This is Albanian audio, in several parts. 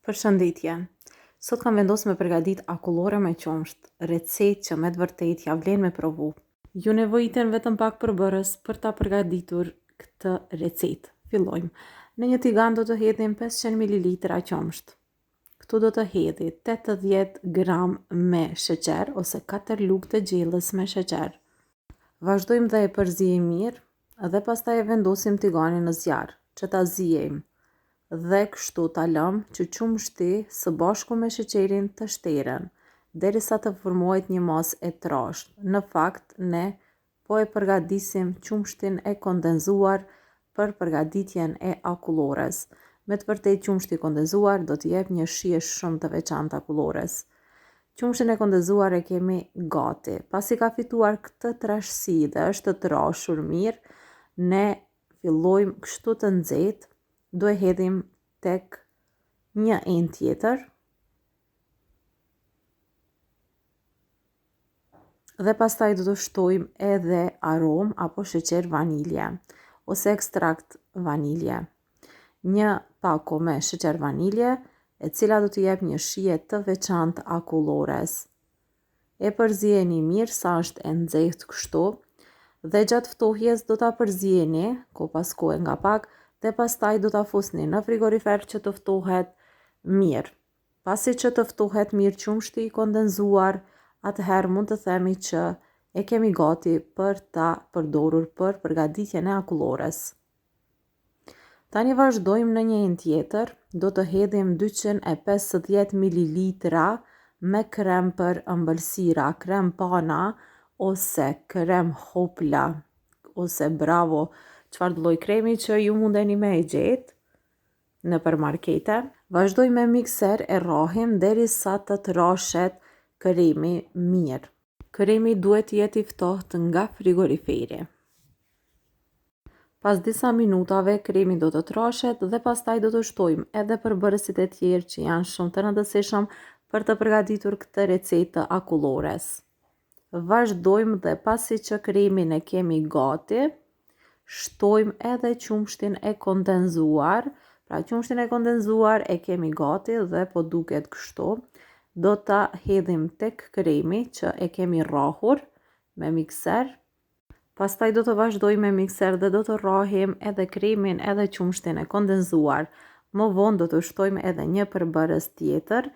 Përshëndetje. Sot kam vendosur me përgatit akullore me qumsht, recetë që me të vërtet ja vlen me provu. Ju nevojiten vetëm pak përbërës për ta përgatitur këtë recetë. Fillojmë. Në një tigan do të hedhim 500 ml qumsht. Këtu do të hedhi 80 gram me sheqer ose 4 lugë të gjellës me sheqer. Vazhdojmë dhe e përzijim mirë dhe pastaj e vendosim tiganin në zjarr që ta zijejmë. Dhe kështu ta lëm që qumshti së bashku me sheqerin të shteren, derisa të formohet një masë e trashtë. Në fakt, ne po e përgatisim qumshtin e kondenzuar për përgatitjen e akullores. Me të vërtetë qumshti i kondenzuar do të jep një shije shumë të veçantë akullores. Qumshtin e kondenzuar e kemi gati. Pasi ka fituar këtë trashësi dhe është të trashur mirë, ne fillojmë kështu të nxehtë. Do e hedhim tek një enë tjetër dhe pastaj do të shtojmë edhe aromë apo sheqer vanilje ose ekstrakt vanilje. Një pako me sheqer vanilje, e cila do të jep një shije të veçantë akullores. E përzijeni mirë sa është e nxehtë kështu dhe gjatë ftohjes do ta përzijeni ko pas kohe nga pak dhe pastaj do ta fusni në frigorifer që të ftohet mirë. Pasi që të ftohet mirë qumshti i kondenzuar, atëherë mund të themi që e kemi gati për ta përdorur për përgatitjen e akullores. Tani vazhdojmë në një enë tjetër, do të hedhim 250 ml me krem për ëmbëlsira, krem pana ose krem hopla ose bravo, çfarë lloj kremi që ju mundeni me e gjetë nëpër markete. Vazhdojmë me mikser e rrahim derisa të trashet kremi mirë. Kremi duhet të jetë i ftohtë nga frigoriferi. Pas disa minutave kremi do të trashet dhe pastaj do të shtojmë edhe përbërësit e tjerë që janë shumë të rëndësishëm për të përgatitur këtë recetë të akullores. Vazhdojmë dhe pasi që kremin e kemi gati, shtojmë edhe qumshtin e kondenzuar. Pra qumshtin e kondenzuar e kemi gati dhe po duket kështu. Do ta hedhim tek kremi që e kemi rrahur me mikser. Pastaj do të vazhdojmë me mikser dhe do të rrahim edhe kremin edhe qumshtin e kondenzuar. Më vonë do të shtojmë edhe një përbërës tjetër,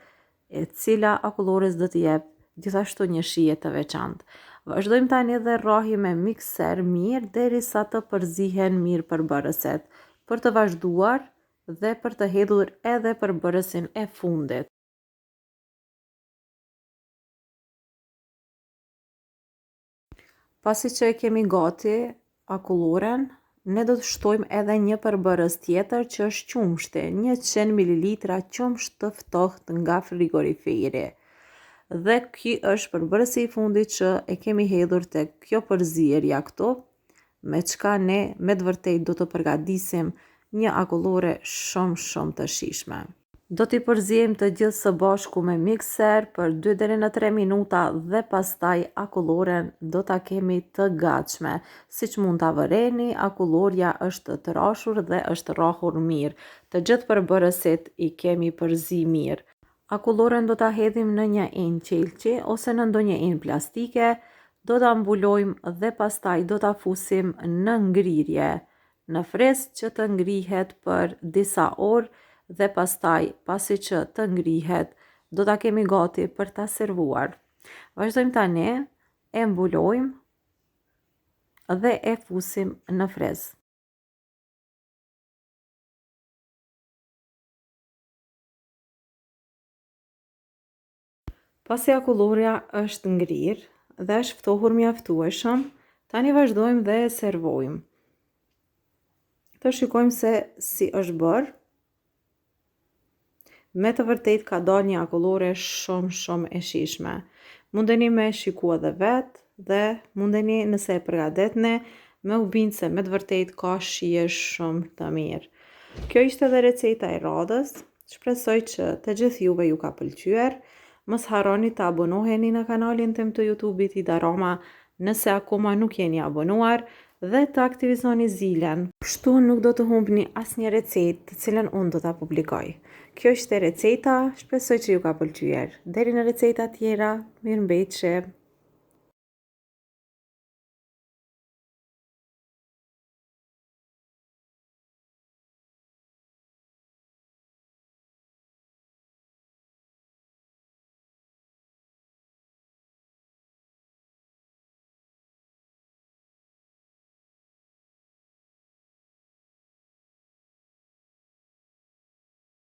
e cila akullores do të jep gjithashtu një shije të veçantë. Vazhdojmë tani dhe rrahim me mikser mirë derisa të përzihen mirë përbërëset, për të vazhduar dhe për të hedhur edhe përbërësin e fundit. Pasi që e kemi gati akulloren, ne do të shtojmë edhe një përbërës tjetër që është qumshti, 100 ml qumsht të ftohtë nga frigoriferi. Dhe ky është përbërësi i fundit që e kemi hedhur tek kjo përzierja këtu, me çka ne me të vërtetë do të përgatisim një akullore shumë të shijshme. Do t'i përzijmë të gjithë së bashku me mikser për 2 deri në 3 minuta dhe pastaj akulloren do ta kemi të gatshme. Siç mund ta vëreni, akulloria është të trashur dhe është rrahur mirë. Të gjithë përbërësit i kemi përzi mirë. Akulloren do ta hedhim në një enë qelçi ose në ndonjë enë plastike, do ta mbulojmë dhe pastaj do ta fusim në ngrirje, në frez që të ngrihet për disa orë dhe pastaj pasi që të ngrihet do ta kemi gati për ta servuar. Vazhdojmë tani, e mbulojmë dhe e fusim në frez. Pasi akulloria është ngrirë dhe është ftohur mjaftueshëm, tani vazhdojmë dhe e servojmë. Të shikojmë se si është bërë. Me të vërtet ka dalë një akullore shumë e shijshme. Mundeni me shikua dhe vetë dhe mundeni nëse e përgatitni me u bindë se me të vërtet ka shije shumë të mirë. Kjo ishte edhe receta e radhës. Shpresoj që të gjithë juve ju ka pëlqyer. Mos harroni të abonoheni në kanalin tim të YouTube-it Idarama nëse akoma nuk jeni abonuar dhe të aktivizoni zilen. Kështu nuk do të humbni asnjë recetë të cilën unë do ta publikoj. Kjo ishte receta, shpresoj që ju ka pëlqyer. Deri në receta tjera, mirëmbëjtje.